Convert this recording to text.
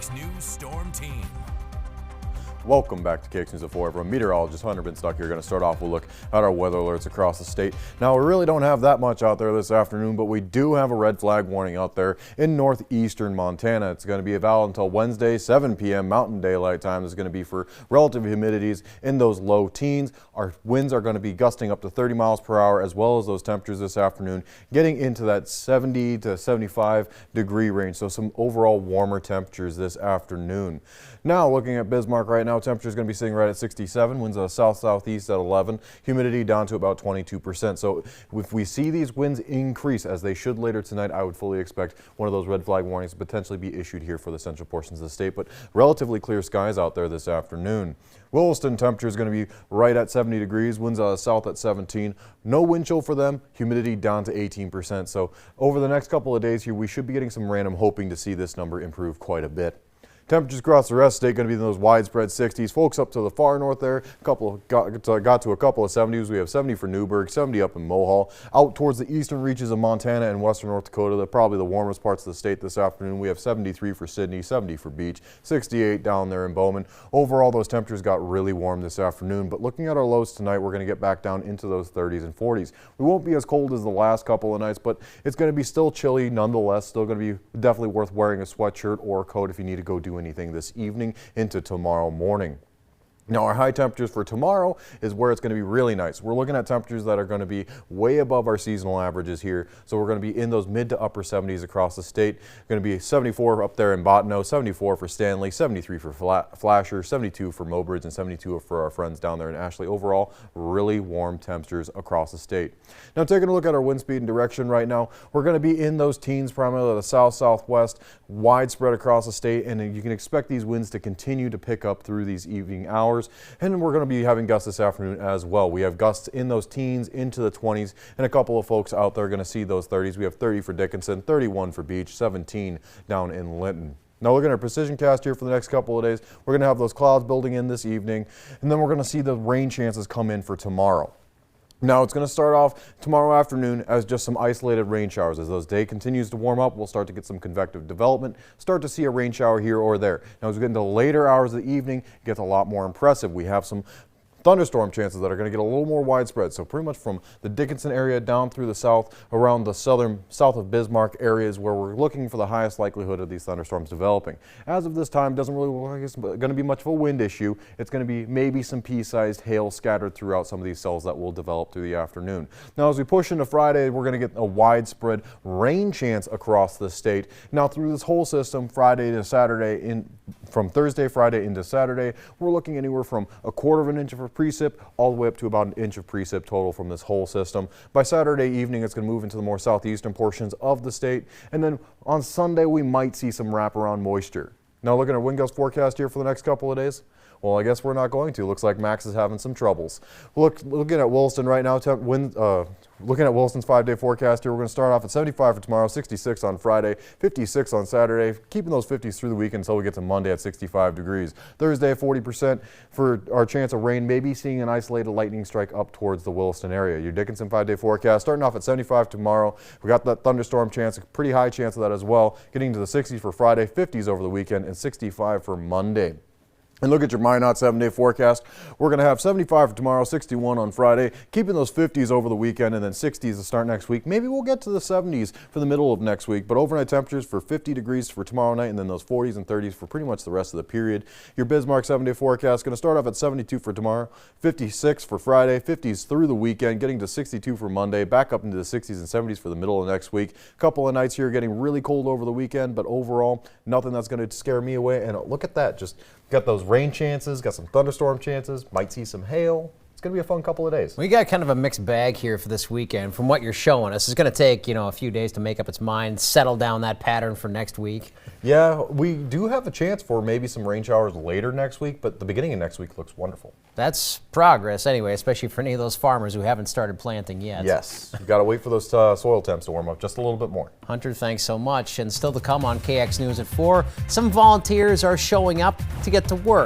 KX News Storm Team. Welcome back to KX News at 4. Everyone, meteorologist Hunter Binstock here. Going to start off, we'll look at our weather alerts across the state. Now, we really don't have that much out there this afternoon, but we do have a red flag warning out there in northeastern Montana. It's going to be valid until Wednesday, 7 p.m. Mountain Daylight Time. This is going to be for relative humidities in those low teens. Our winds are going to be gusting up to 30 miles per hour, as well as those temperatures this afternoon, getting into that 70 to 75 degree range. So some overall warmer temperatures this afternoon. Now, looking at Bismarck right now, temperature is going to be sitting right at 67, winds south-southeast at 11, humidity down to about 22%. So if we see these winds increase, as they should later tonight, I would fully expect one of those red flag warnings to potentially be issued here for the central portions of the state, but relatively clear skies out there this afternoon. Williston temperature is going to be right at 70 degrees, winds south at 17. No wind chill for them, humidity down to 18%. So over the next couple of days here, we should be getting some random, hoping to see this number improve quite a bit. Temperatures across the rest of the state going to be in those widespread 60s. Folks up to the far north there, got to a couple of 70s. We have 70 for Newburgh, 70 up in Mohall. Out towards the eastern reaches of Montana and western North Dakota, they're probably the warmest parts of the state this afternoon. We have 73 for Sidney, 70 for Beach, 68 down there in Bowman. Overall, those temperatures got really warm this afternoon, but looking at our lows tonight, we're going to get back down into those 30s and 40s. We won't be as cold as the last couple of nights, but it's going to be still chilly nonetheless. Still going to be definitely worth wearing a sweatshirt or a coat if you need to go do anything this evening into tomorrow morning. Now, our high temperatures for tomorrow is where it's going to be really nice. We're looking at temperatures that are going to be way above our seasonal averages here. So we're going to be in those mid to upper 70s across the state. Going to be 74 up there in Bottineau, 74 for Stanley, 73 for Flasher, 72 for Mobridge, and 72 for our friends down there in Ashley. Overall, really warm temperatures across the state. Now, taking a look at our wind speed and direction right now, we're going to be in those teens, primarily the south-southwest, widespread across the state, and you can expect these winds to continue to pick up through these evening hours. And we're going to be having gusts this afternoon as well. We have gusts in those teens into the 20s, and a couple of folks out there are going to see those 30s. We have 30 for Dickinson, 31 for Beach, 17 down in Linton. Now, looking at our precision cast here for the next couple of days, we're going to have those clouds building in this evening, and then we're going to see the rain chances come in for tomorrow. Now, it's going to start off tomorrow afternoon as just some isolated rain showers. As those day continues to warm up, we'll start to get some convective development, start to see a rain shower here or there. Now, as we get into later hours of the evening, it gets a lot more impressive. We have some thunderstorm chances that are going to get a little more widespread. So pretty much from the Dickinson area down through the south, around the south of Bismarck areas where we're looking for the highest likelihood of these thunderstorms developing. As of this time, it doesn't really look like it's going to be much of a wind issue. It's going to be maybe some pea-sized hail scattered throughout some of these cells that will develop through the afternoon. Now, as we push into Friday, we're going to get a widespread rain chance across the state. Now, through this whole system, Friday to Saturday, from Thursday, Friday into Saturday, we're looking anywhere from a quarter of an inch of precip all the way up to about an inch of precip total from this whole system. By Saturday evening, it's going to move into the more southeastern portions of the state, and then on Sunday we might see some wraparound moisture. Now, looking at our wind gust forecast here for the next couple of days. Well, I guess we're not going to. Looks like Max is having some troubles. Looking at Williston right now, looking at Williston's 5-day forecast here, we're going to start off at 75 for tomorrow, 66 on Friday, 56 on Saturday, keeping those 50s through the week until we get to Monday at 65 degrees. Thursday, 40% for our chance of rain, maybe seeing an isolated lightning strike up towards the Williston area. Your Dickinson 5-day forecast starting off at 75 tomorrow. We got that thunderstorm chance, a pretty high chance of that as well, getting to the 60s for Friday, 50s over the weekend, and 65 for Monday. And look at your Minot 7-day forecast. We're going to have 75 for tomorrow, 61 on Friday, keeping those 50s over the weekend, and then 60s to start next week. Maybe we'll get to the 70s for the middle of next week, but overnight temperatures for 50 degrees for tomorrow night, and then those 40s and 30s for pretty much the rest of the period. Your Bismarck 7-day forecast going to start off at 72 for tomorrow, 56 for Friday, 50s through the weekend, getting to 62 for Monday, back up into the 60s and 70s for the middle of next week. A couple of nights here getting really cold over the weekend, but overall, nothing that's going to scare me away. And look at that, just got those rain chances, got some thunderstorm chances, might see some hail. It's going to be a fun couple of days. We got kind of a mixed bag here for this weekend from what you're showing us. It's going to take, a few days to make up its mind, settle down that pattern for next week. Yeah, we do have a chance for maybe some rain showers later next week, but the beginning of next week looks wonderful. That's progress anyway, especially for any of those farmers who haven't started planting yet. Yes, you've got to wait for those soil temps to warm up just a little bit more. Hunter, thanks so much. And still to come on KX News at 4, some volunteers are showing up to get to work.